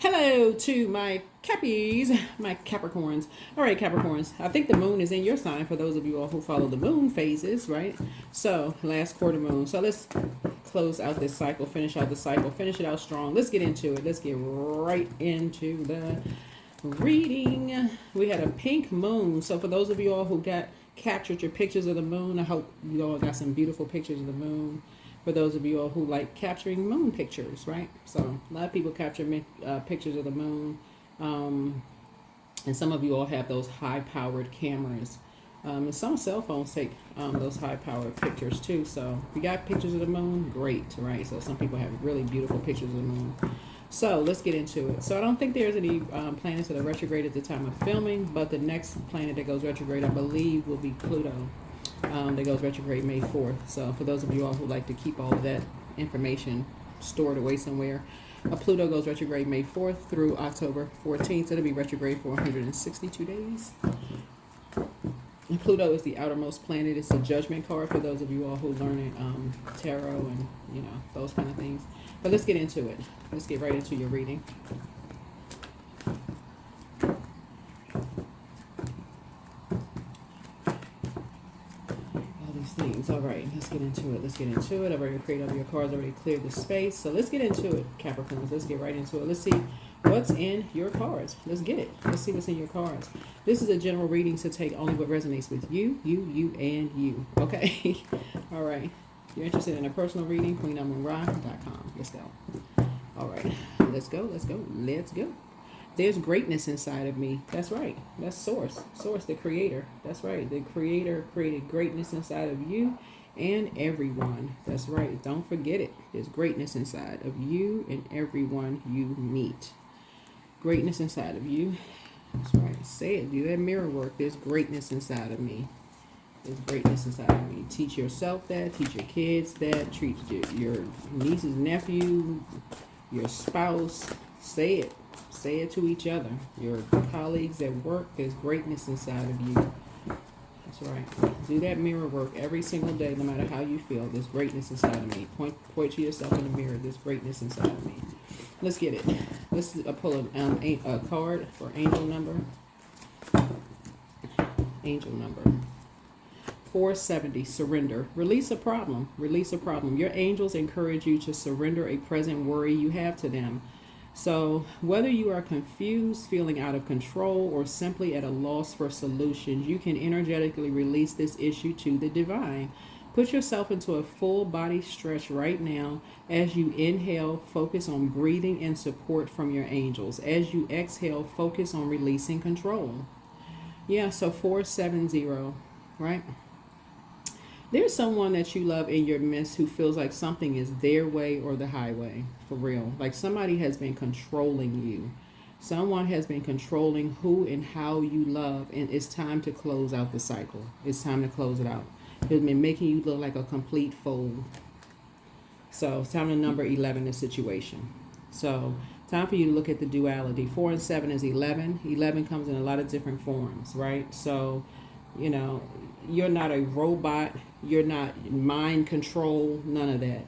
Hello to my Cappies, my Capricorns. All right, Capricorns, I think the moon is in your sign for those of you all who follow the moon phases, right? So, last quarter moon. So, let's close out this cycle, finish out the cycle, finish it out strong. Let's get into it. Let's get right into the reading. We had a pink moon. So, for those of you all who got captured your pictures of the moon, I hope you all got some beautiful pictures of the moon. For those of you all who like capturing moon pictures, right? So a lot of people capture pictures of the moon, and some of you all have those high-powered cameras. And some cell phones take those high-powered pictures too. So if you got pictures of the moon, great, right? So some people have really beautiful pictures of the moon. So let's get into it. So I don't think there's any planets that are retrograde at the time of filming, but the next planet that goes retrograde, I believe, will be Pluto. That goes retrograde May 4th. So for those of you all who like to keep all of that information stored away somewhere, Pluto goes retrograde May 4th through October 14th. It'll be retrograde for 162 days. And Pluto is the outermost planet. It's a judgment card for those of you all who learn tarot and those kind of things. But let's get into it. Let's get right into your reading. Things. All right, let's get into it. Let's get into it. I've already created all your cards, already cleared the space. So let's get into it, Capricorns. Let's get right into it. Let's see what's in your cards. Let's get it. Let's see what's in your cards. This is a general reading, so take only what resonates with you, and you. Okay? All right. If you're interested in a personal reading, QueenAmunRa.com. Let's go. All right. Let's go. Let's go. Let's go. There's greatness inside of me. That's right. That's Source. Source, the creator. That's right. The creator created greatness inside of you and everyone. That's right. Don't forget it. There's greatness inside of you and everyone you meet. Greatness inside of you. That's right. Say it. Do that mirror work. There's greatness inside of me. There's greatness inside of me. Teach yourself that. Teach your kids that. Treat your nieces, nephew, your spouse. Say it. Say it to each other. Your colleagues at work, there's greatness inside of you. That's right. Do that mirror work every single day, no matter how you feel. There's greatness inside of me. Point to yourself in the mirror. There's greatness inside of me. Let's get it. Let's pull a card for angel number. Angel number 470, surrender. Release a problem. Release a problem. Your angels encourage you to surrender a present worry you have to them. So whether you are confused, feeling out of control, or simply at a loss for solutions, you can energetically release this issue to the divine. Put yourself into a full body stretch right now. As you inhale, focus on breathing and support from your angels. As you exhale, focus on releasing control. Yeah, so 470, right? There's someone that you love in your midst who feels like something is their way or the highway, for real. Like somebody has been controlling you. Someone has been controlling who and how you love, and it's time to close out the cycle. It's time to close it out. It's been making you look like a complete fool. So it's time to number 11 the situation. So time for you to look at the duality. 4 and 7 is 11. 11 comes in a lot of different forms, right? So, you're not a robot. You're not mind control, none of that.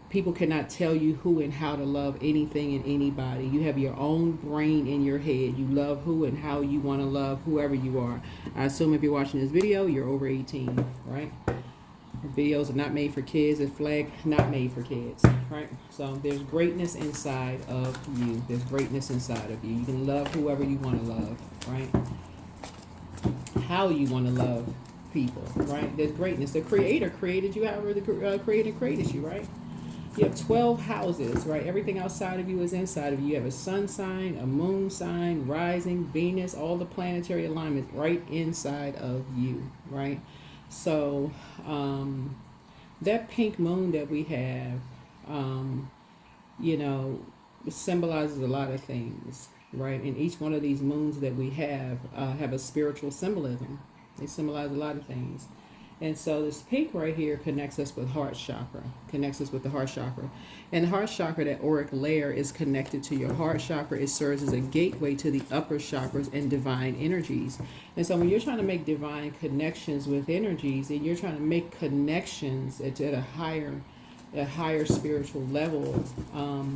People cannot tell you who and how to love anything and anybody. You have your own brain in your head. You love who and how you want to love whoever you are. I assume if you're watching this video, you're over 18, right? Videos are not made for kids. It's flag not made for kids, right? So there's greatness inside of you. There's greatness inside of you. You can love whoever you want to love, right? How you want to love people, right? There's greatness. The creator created you however the creator created you, right? You have 12 houses, right? Everything outside of you is inside of you. You have a sun sign, a moon sign, rising, Venus, all the planetary alignments right inside of you, right? So that pink moon that we have, symbolizes a lot of things, right? And each one of these moons that we have a spiritual symbolism. They symbolize a lot of things. And so this pink right here connects us with heart chakra, connects us with the heart chakra. And the heart chakra, that auric layer, is connected to your heart chakra. It serves as a gateway to the upper chakras and divine energies. And so when you're trying to make divine connections with energies, and you're trying to make connections at a higher spiritual level,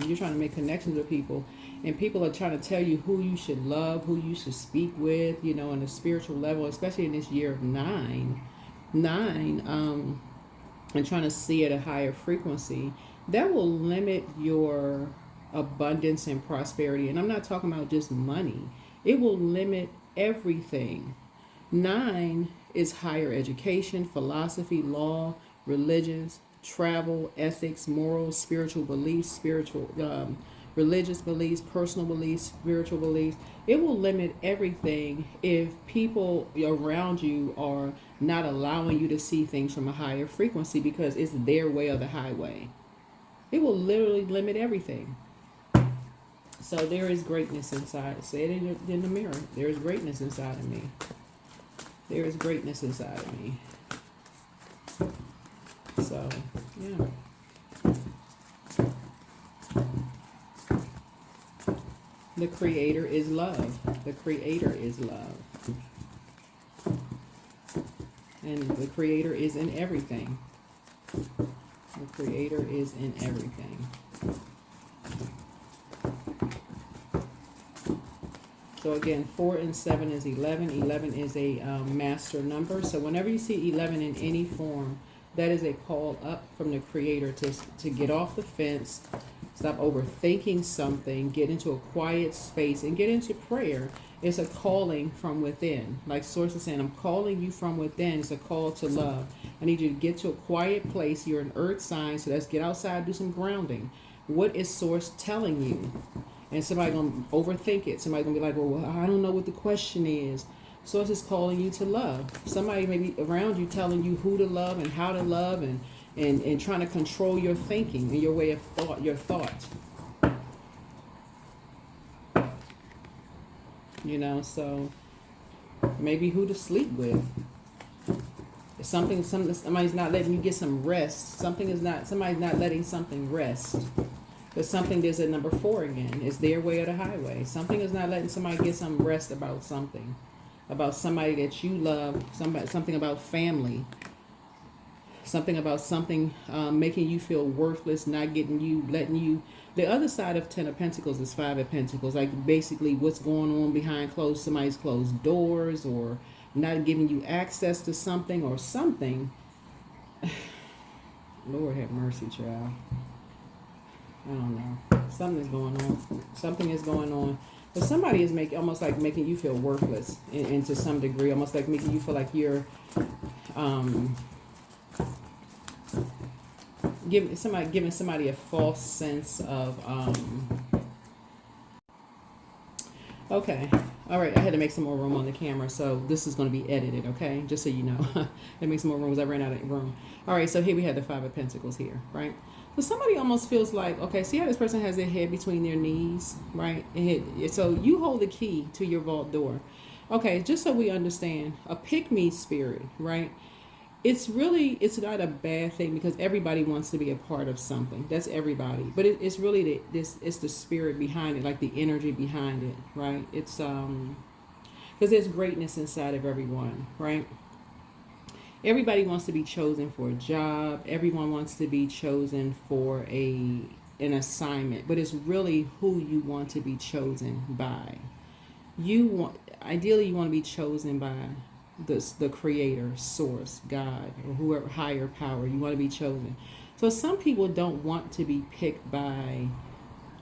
you're trying to make connections with people, and people are trying to tell you who you should love, who you should speak with, you know, on a spiritual level, especially in this year of nine, and trying to see at a higher frequency, that will limit your abundance and prosperity. And I'm not talking about just money. It will limit everything. 9 is higher education, philosophy, law, religions, travel, ethics, morals, spiritual beliefs, religious beliefs, personal beliefs, spiritual beliefs. It will limit everything if people around you are not allowing you to see things from a higher frequency because it's their way or the highway. It will literally limit everything. So there is greatness inside. Say it in the mirror. There is greatness inside of me. There is greatness inside of me. So, yeah. The Creator is love. The Creator is love. And the Creator is in everything. The Creator is in everything. So again, 4 and 7 is 11. 11 is a master number. So whenever you see 11 in any form, that is a call up from the Creator to get off the fence, stop overthinking something, get into a quiet space, and get into prayer. It's a calling from within. Like Source is saying, I'm calling you from within. It's a call to love. I need you to get to a quiet place. You're an earth sign, so let's get outside, do some grounding. What is Source telling you? And somebody gonna overthink it. Somebody gonna be like, well, I don't know what the question is. Source is calling you to love. Somebody maybe around you telling you who to love and how to love, and trying to control your thinking and your way of thought, your thoughts. You know, so maybe who to sleep with. Somebody's not letting you get some rest. Somebody's not letting something rest. Because something, there's a number 4 again. It's their way or the highway. Something is not letting somebody get some rest about something. About somebody that you love. Something about family. Something about something making you feel worthless, not getting you, letting you. The other side of 10 of Pentacles is 5 of Pentacles. Like basically what's going on behind somebody's closed doors, or not giving you access to something or something. Lord have mercy, child. I don't know. Something is going on. Something is going on. But somebody is almost like making you feel worthless and to some degree. Almost like making you feel like you're giving somebody a false sense of okay. All right, I had to make some more room on the camera, so this is going to be edited, okay? Just so you know. Let me make some more room because I ran out of room. All right, so here we have the 5 of Pentacles here, right? So somebody almost feels like, okay, see how this person has their head between their knees, right? So you hold the key to your vault door. Okay, just so we understand, a pick-me spirit, right? It's not a bad thing because everybody wants to be a part of something. That's everybody. But it's really it's the spirit behind it, like the energy behind it, right? It's because there's greatness inside of everyone, right? Everybody wants to be chosen for a job. Everyone wants to be chosen for an assignment, but it's really who you want to be chosen by. Ideally you want to be chosen by the Creator, Source, God, or whoever, higher power. You want to be chosen. So some people don't want to be picked by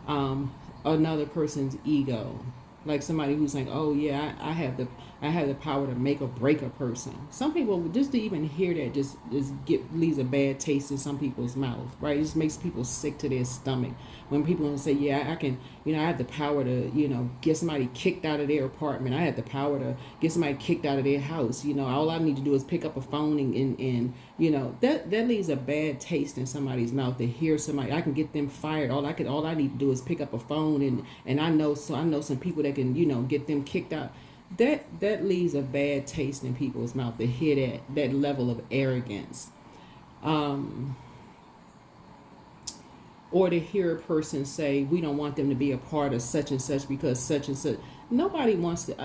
another person's ego. Like somebody who's like, oh yeah, I have the power to make or break a person. Some people, just to even hear that just leaves a bad taste in some people's mouth, right? It just makes people sick to their stomach when people say, yeah, I can, I have the power to, get somebody kicked out of their apartment. I have the power to get somebody kicked out of their house. All I need to do is pick up a phone and that leaves a bad taste in somebody's mouth to hear somebody. I can get them fired. All I need to do is pick up a phone and I know some people that can, get them kicked out. That leaves a bad taste in people's mouth to hear that level of arrogance. Or to hear a person say, we don't want them to be a part of such and such because such and such. Nobody wants to.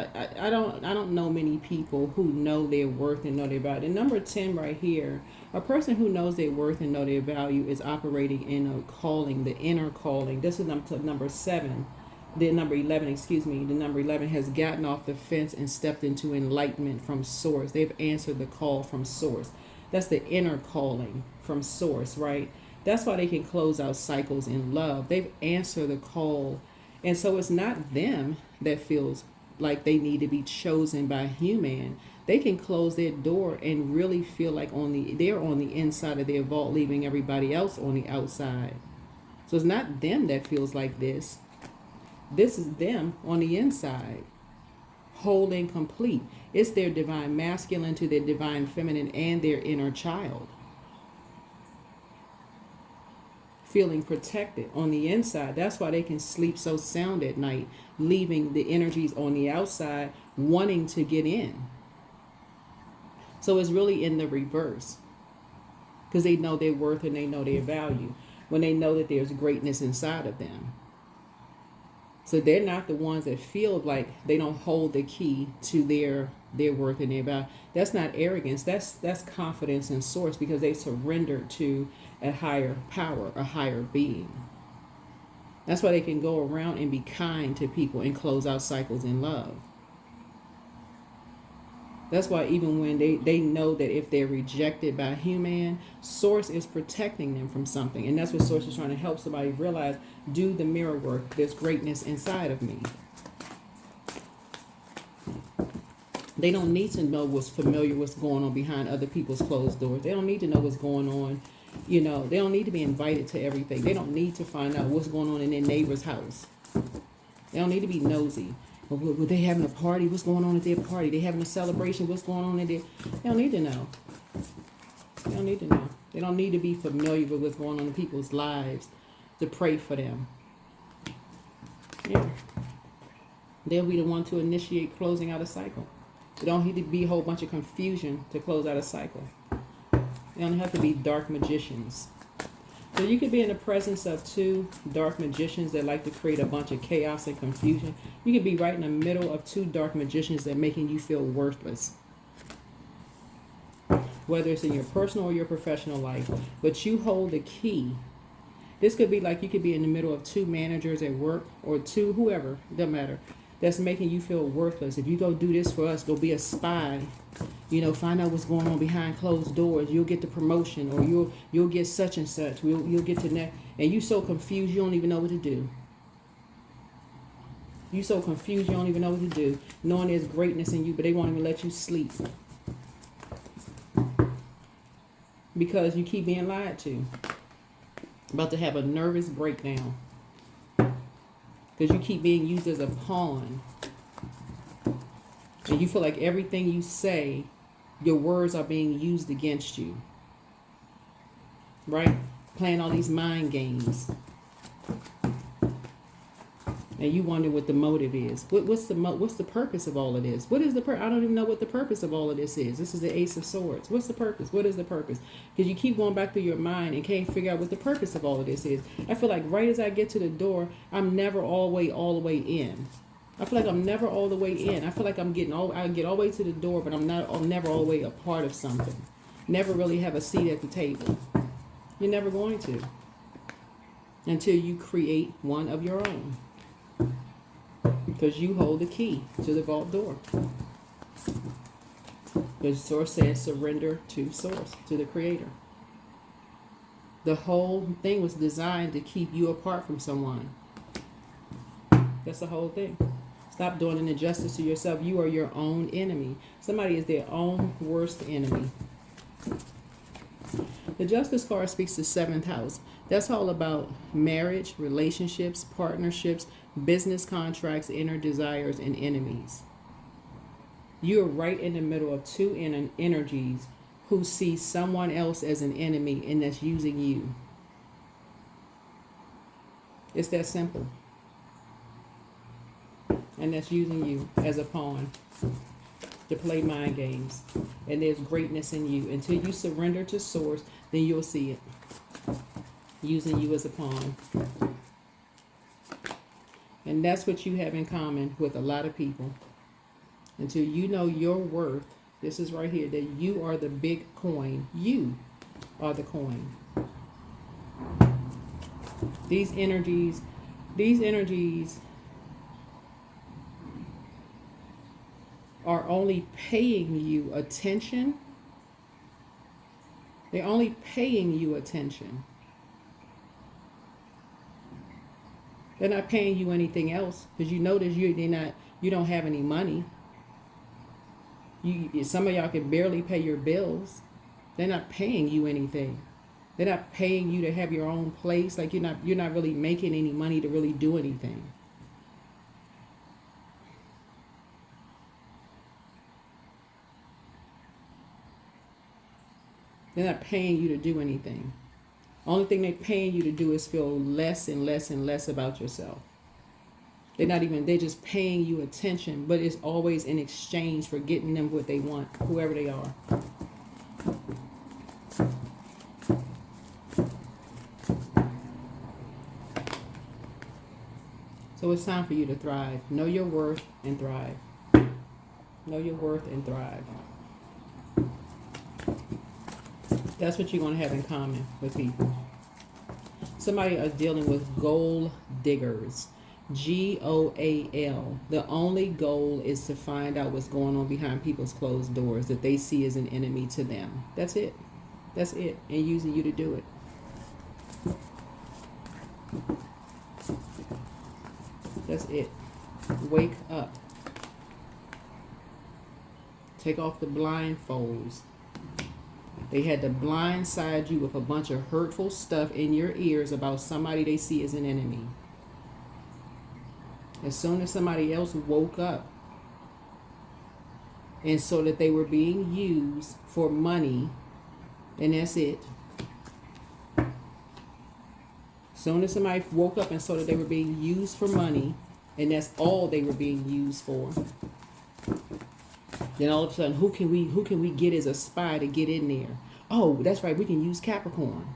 I don't know many people who know their worth and know their value. And number 10 right here, a person who knows their worth and know their value is operating in a calling, the inner calling. This is number 7. the number 11, excuse me, the number 11 has gotten off the fence and stepped into enlightenment from source. They've answered the call from source. That's the inner calling from source, right? That's why they can close out cycles in love. They've answered the call. And so it's not them that feels like they need to be chosen by human. They can close their door and really feel like they're on the inside of their vault, leaving everybody else on the outside. So it's not them that feels like this. This is them on the inside, whole and complete. It's their divine masculine to their divine feminine and their inner child. Feeling protected on the inside. That's why they can sleep so sound at night, leaving the energies on the outside wanting to get in. So it's really in the reverse, because they know their worth and they know their value when they know that there's greatness inside of them. So they're not the ones that feel like they don't hold the key to their worth and their value. That's not arrogance. That's confidence in source, because they surrendered to a higher power, a higher being. That's why they can go around and be kind to people and close out cycles in love. That's why even when they know that if they're rejected by human, source is protecting them from something. And that's what source is trying to help somebody realize. Do the mirror work. There's greatness inside of me. They don't need to know what's familiar, what's going on behind other people's closed doors. They don't need to know what's going on. You know, they don't need to be invited to everything. They don't need to find out what's going on in their neighbor's house. They don't need to be nosy. Were they having a party? What's going on at their party? They having a celebration? What's going on in there? They don't need to know. They don't need to know. They don't need to be familiar with what's going on in people's lives to pray for them. Yeah. They'll be the one to initiate closing out a cycle. They don't need to be a whole bunch of confusion to close out a cycle. They don't have to be dark magicians. So you could be in the presence of two dark magicians that like to create a bunch of chaos and confusion. You could be right in the middle of two dark magicians that are making you feel worthless. Whether it's in your personal or your professional life. But you hold the key. This could be like you could be in the middle of two managers at work or two, whoever, doesn't matter, that's making you feel worthless. If you go do this for us, go be a spy, you know, find out what's going on behind closed doors, you'll get the promotion, or you'll get such and such, you'll get to next, and you so confused you don't even know what to do. You so confused you don't even know what to do, knowing there's greatness in you, but they won't even let you sleep. Because you keep being lied to. About to have a nervous breakdown. Because you keep being used as a pawn. And you feel like everything you say, your words are being used against you. Right? Playing all these mind games. And you wonder what the motive is. What's the purpose of all of this? What is the I don't even know what the purpose of all of this is. This is the Ace of Swords. What's the purpose? What is the purpose? Because you keep going back through your mind and can't figure out what the purpose of all of this is. I feel like right as I get to the door, I'm never all the way in. I feel like I'm never all the way in. I feel like I get all the way to the door, but I'm never all the way a part of something. Never really have a seat at the table. You're never going to. Until you create one of your own. Because you hold the key to the vault door. The source says surrender to source, to the creator. The whole thing was designed to keep you apart from someone. That's the whole thing. Stop doing an injustice to yourself. You are your own enemy. Somebody is their own worst enemy. The Justice card speaks to 7th house. That's all about marriage, relationships, partnerships, business contracts, inner desires, and enemies. You're right in the middle of two energies who see someone else as an enemy and that's using you. It's that simple. And that's using you as a pawn to play mind games. And there's greatness in you. Until you surrender to source, then you'll see it. Using you as a pawn. And that's what you have in common with a lot of people. Until you know your worth, this is right here, that you are the big coin. You are the coin. These energies are only paying you attention. They're only paying you attention. They're not paying you anything else, because you notice you don't have any money. Some of y'all can barely pay your bills. They're not paying you anything. They're not paying you to have your own place. Like you're not really making any money to really do anything. They're not paying you to do anything. Only thing they're paying you to do is feel less and less and less about yourself. They're just paying you attention, but it's always in exchange for getting them what they want, whoever they are. So it's time for you to thrive. Know your worth and thrive. Know your worth and thrive. That's what you're going to have in common with people. Somebody is dealing with gold diggers. GOAL. The only goal is to find out what's going on behind people's closed doors that they see as an enemy to them. That's it. That's it. And using you to do it. That's it. Wake up. Take off the blindfolds. They had to blindside you with a bunch of hurtful stuff in your ears about somebody they see as an enemy. As soon as somebody else woke up and saw that they were being used for money, and that's it. As soon as somebody woke up and saw that they were being used for money, and that's all they were being used for, then all of a sudden, who can we get as a spy to get in there? Oh, that's right, we can use Capricorn.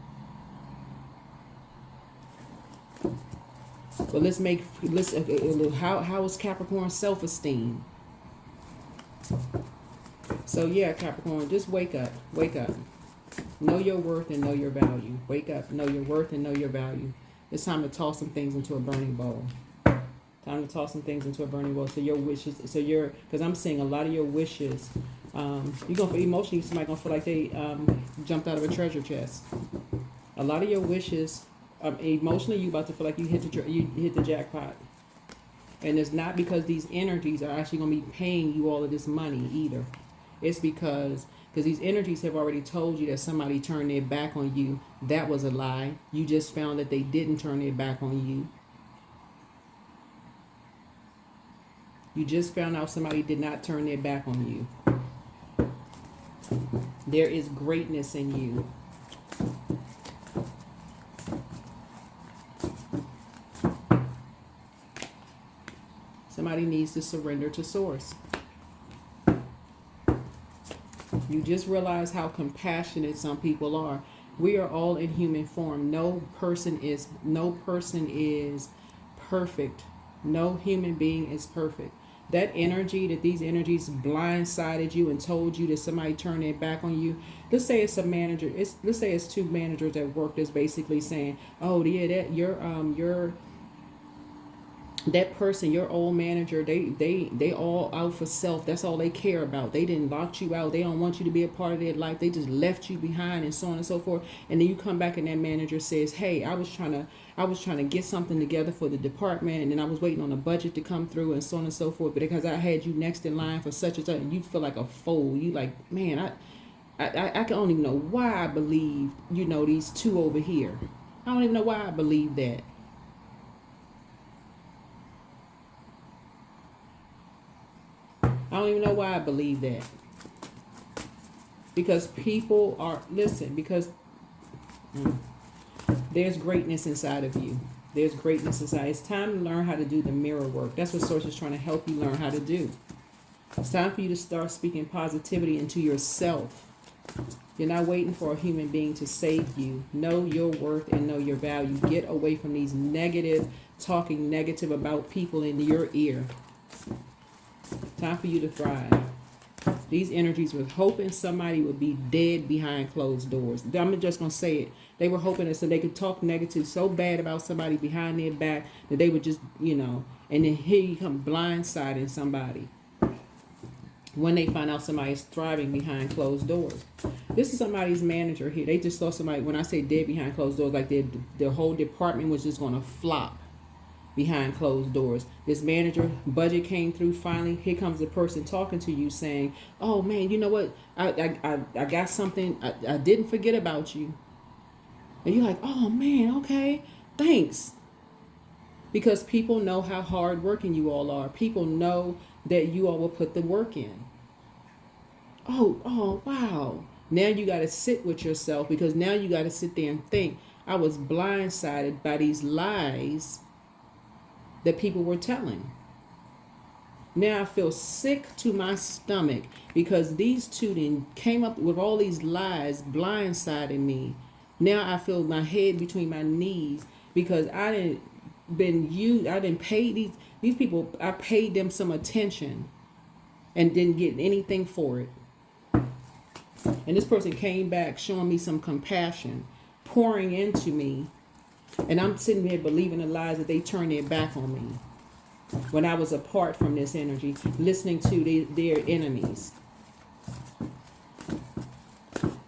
But how is Capricorn self-esteem? So yeah, Capricorn, just wake up. Know your worth and know your value. Wake up, know your worth and know your value. It's time to toss some things into a burning bowl. Time to toss some things into a burning bowl. So your wishes, because I'm seeing a lot of your wishes. You're gonna emotionally, somebody gonna feel like they jumped out of a treasure chest. A lot of your wishes, emotionally, you about to feel like you hit the jackpot. And it's not because these energies are actually gonna be paying you all of this money either. It's because these energies have already told you that somebody turned their back on you. That was a lie. You just found that they didn't turn their back on you. You just found out somebody did not turn their back on you. There is greatness in you. Somebody needs to surrender to Source. You just realize how compassionate some people are. We are all in human form. No person is perfect. No human being is perfect. That energy, that these energies blindsided you and told you that somebody turned their back on you. Let's say it's a manager. Let's say it's two managers at work that's basically saying, "Oh yeah, that person, your old manager, they all out for self. That's all they care about. They didn't lock you out. They don't want you to be a part of their life. They just left you behind," and so on and so forth. And then you come back and that manager says, "Hey, I was trying to get something together for the department, and then I was waiting on a budget to come through, and so on and so forth. But because I had you next in line for such and such, and you feel like a fool. You like, man, I don't even know why I believe, these two over here. I don't even know why I believe that." I don't even know why I believe that. Because people are, because there's greatness inside of you. There's greatness inside. It's time to learn how to do the mirror work. That's what Source is trying to help you learn how to do. It's time for you to start speaking positivity into yourself. You're not waiting for a human being to save you. Know your worth and know your value. Get away from these talking negative about people in your ear. Time for you to thrive. These energies were hoping somebody would be dead behind closed doors. I'm just going to say it. They were hoping that so they could talk negative so bad about somebody behind their back that they would just, and then here you come blindsiding somebody. when they find out somebody is thriving behind closed doors. This is somebody's manager here. They just saw somebody, when I say dead behind closed doors, like their whole department was just going to flop behind closed doors. This manager budget came through finally. Here comes the person talking to you saying, oh man, you know what? I got something. I didn't forget about you. And you're like, oh man, okay, thanks. Because people know how hard working you all are. People know that you all will put the work in. Oh, wow. Now you got to sit with yourself, because now you got to sit there and think, I was blindsided by these lies that people were telling. Now I feel sick to my stomach because these two then came up with all these lies, blindsiding me. Now I feel my head between my knees because I didn't pay these people. I paid them some attention and didn't get anything for it. And this person came back showing me some compassion, pouring into me. And I'm sitting there believing the lies that they turned their back on me when I was apart from this energy, listening to their enemies.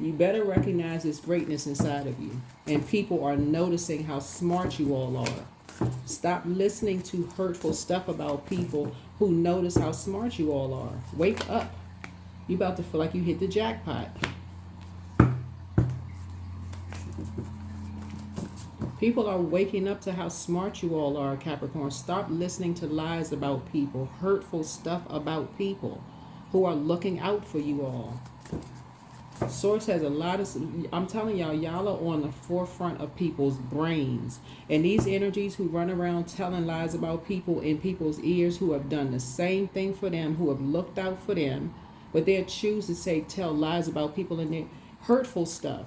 You better recognize this greatness inside of you. And people are noticing how smart you all are. Stop listening to hurtful stuff about people who notice how smart you all are. Wake up. You about to feel like you hit the jackpot. People are waking up to how smart you all are, Capricorn. Stop listening to lies about people, hurtful stuff about people who are looking out for you all. Source has a lot of, I'm telling y'all are on the forefront of people's brains. And these energies who run around telling lies about people in people's ears, who have done the same thing for them, who have looked out for them, but they choose to tell lies about people in their hurtful stuff.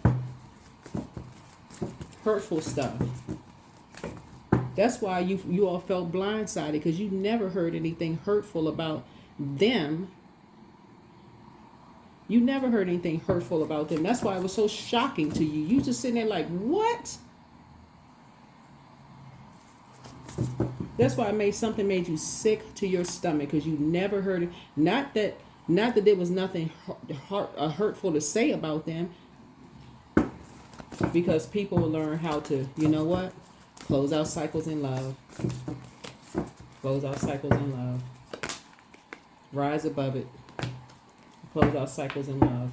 Hurtful stuff. That's why you all felt blindsided, because you never heard anything hurtful about them. You never heard anything hurtful about them. That's why it was so shocking to you. You just sitting there like, what? That's why something made you sick to your stomach, because you never heard it. Not that there was nothing hurtful to say about them, because people will learn how to, you know what? Close out cycles in love. Close out cycles in love. Rise above it. Close out cycles in love.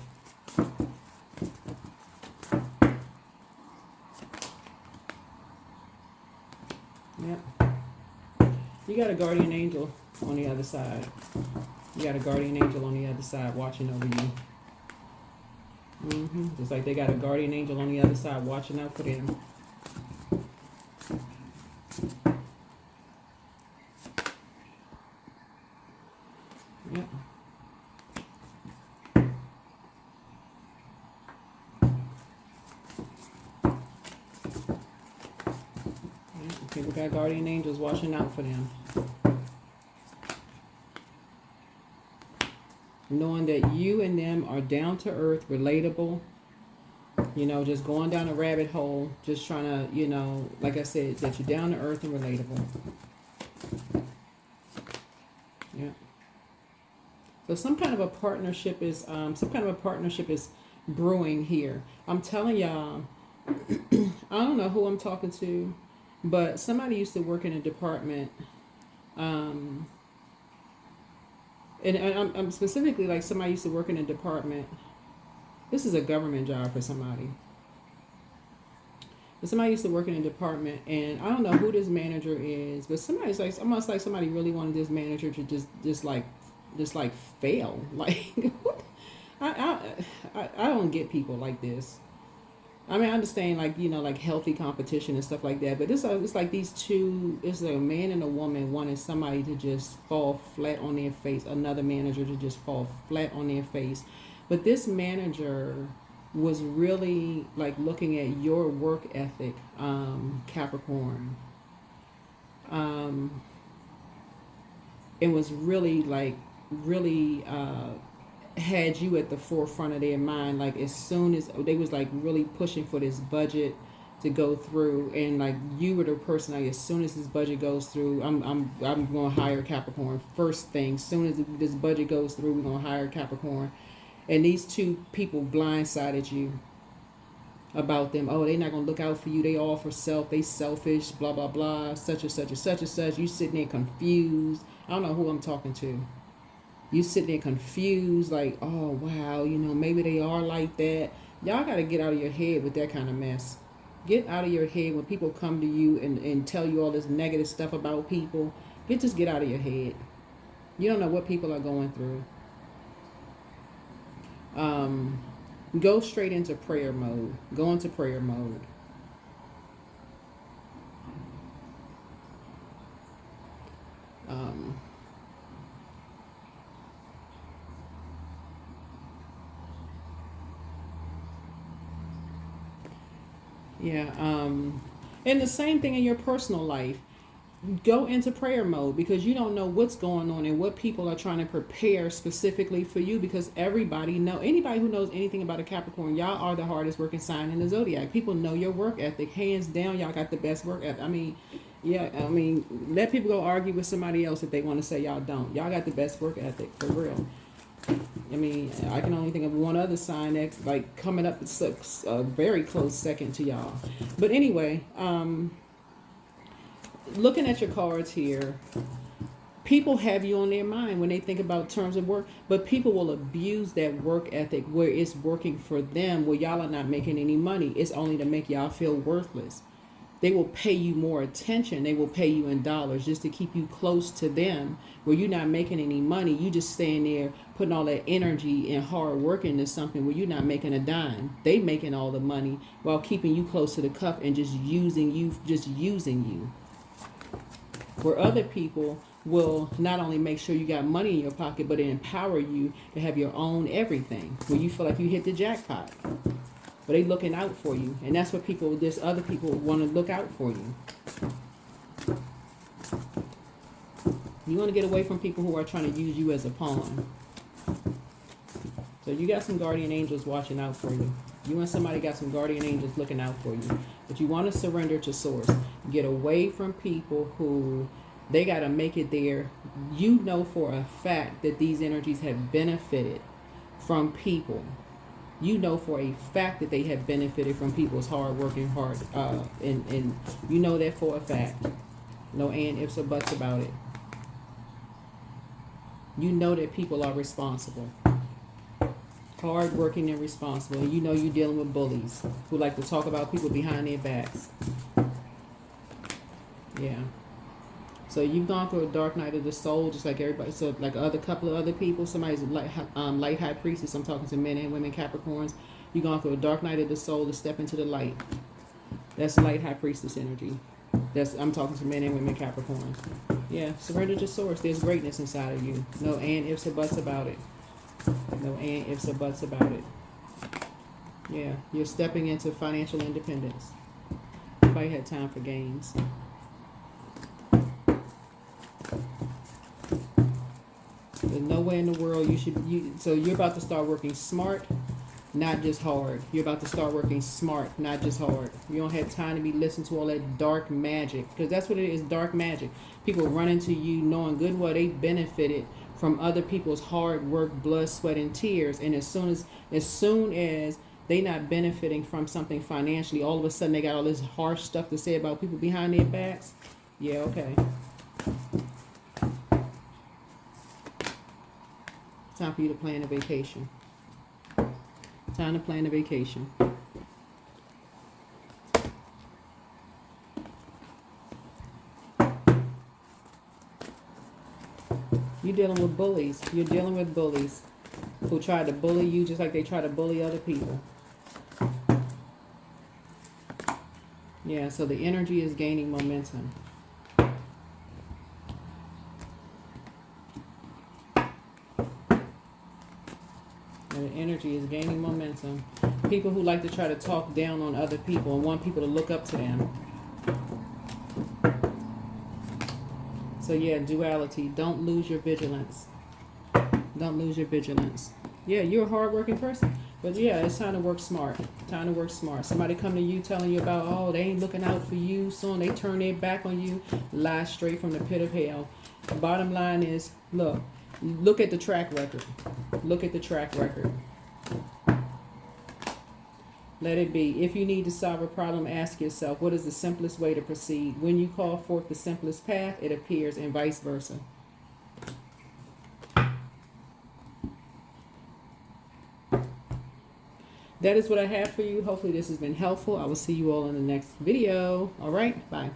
Yep. You got a guardian angel on the other side. You got a guardian angel on the other side watching over you. Just like they got a guardian angel on the other side watching out for them. Yep. People got guardian angels watching out for them. Knowing that you and them are down to earth, relatable, just going down a rabbit hole, just trying to, like I said, that you're down to earth and relatable. Yeah. So some kind of a partnership is brewing here. I'm telling y'all, I don't know who I'm talking to, but somebody used to work in a department, and I'm specifically like somebody used to work in a department. This is a government job for somebody. But somebody used to work in a department, and I don't know who this manager is, but somebody's like, almost like somebody really wanted this manager to just fail. Like, I don't get people like this. I mean, I understand, like healthy competition and stuff like that, but it's like these two, it's a man and a woman wanting somebody to just fall flat on their face, another manager to just fall flat on their face. But this manager was really like looking at your work ethic, Capricorn, and was really had you at the forefront of their mind. Like as soon as they was like really pushing for this budget, to go through, and like you were the person, like, as soon as this budget goes through, I'm going to hire Capricorn first thing. As soon as this budget goes through, we're going to hire Capricorn. And these two people blindsided you about them. Oh, they're not going to look out for you. They all for self. They selfish, blah, blah, blah, such and such and such and such. You sitting there confused. I don't know who I'm talking to. You sitting there confused, like, oh, wow, you know, maybe they are like that. Y'all got to get out of your head with that kind of mess. Get out of your head when people come to you and tell you all this negative stuff about people. Just get out of your head. You don't know what people are going through. Go straight into prayer mode. Go into prayer mode. And the same thing in your personal life. Go into prayer mode, because you don't know what's going on and what people are trying to prepare specifically for you, because anybody who knows anything about a Capricorn, y'all are the hardest working sign in the zodiac. People know your work ethic. Hands down, y'all got the best work ethic. Let people go argue with somebody else if they want to say y'all don't. Y'all got the best work ethic, for real. I can only think of one other sign that's like coming up a very close second to y'all. But anyway, looking at your cards here, people have you on their mind when they think about terms of work, but people will abuse that work ethic where it's working for them, where y'all are not making any money. It's only to make y'all feel worthless. They will pay you more attention. They will pay you in dollars just to keep you close to them, where you're not making any money. You just staying there putting all that energy and hard work into something where you're not making a dime. They making all the money while keeping you close to the cuff and just using you. Where other people will not only make sure you got money in your pocket, but they empower you to have your own everything, where you feel like you hit the jackpot. But they looking out for you. And that's what other people want to look out for you. You want to get away from people who are trying to use you as a pawn. So you got some guardian angels watching out for you. You and somebody got some guardian angels looking out for you. But you want to surrender to source. Get away from people who they got to make it there. You know for a fact that these energies have benefited from people. You know for a fact that they have benefited from people's hard working hard, and you know that for a fact. No and ifs or buts about it. You know that people are responsible, hard working and responsible. And you know you're dealing with bullies who like to talk about people behind their backs. Yeah. So you've gone through a dark night of the soul, just like everybody. So like a couple of other people, somebody's light high priestess. I'm talking to men and women, Capricorns. You've gone through a dark night of the soul to step into the light. That's light high priestess energy. I'm talking to men and women, Capricorns. Yeah, surrender to source. There's greatness inside of you. No and ifs or buts about it. No and ifs or buts about it. Yeah, you're stepping into financial independence. Nobody had time for games. There's nowhere in the world so you're about to start working smart, not just hard. You're about to start working smart, not just hard. You don't have time to be listening to all that dark magic, because that's what it is, dark magic. People running to you knowing good well they benefited from other people's hard work, blood, sweat, and tears. And as soon as they not benefiting from something financially, all of a sudden they got all this harsh stuff to say about people behind their backs. Yeah, okay. Time for you to plan a vacation. Time to plan a vacation. You're dealing with bullies. You're dealing with bullies who try to bully you just like they try to bully other people. Yeah, so the energy is gaining momentum. The energy is gaining momentum. People who like to try to talk down on other people and want people to look up to them. So yeah, duality. Don't lose your vigilance. Don't lose your vigilance. Yeah, you're a hardworking person. But yeah, it's time to work smart. Time to work smart. Somebody come to you telling you about, oh, they ain't looking out for you. Soon they turn their back on you. Lie straight from the pit of hell. The bottom line is, look at the track record. Look at the track record. Let it be. If you need to solve a problem, ask yourself, what is the simplest way to proceed? When you call forth the simplest path, it appears, and vice versa. That is what I have for you. Hopefully this has been helpful. I will see you all in the next video. All right, bye.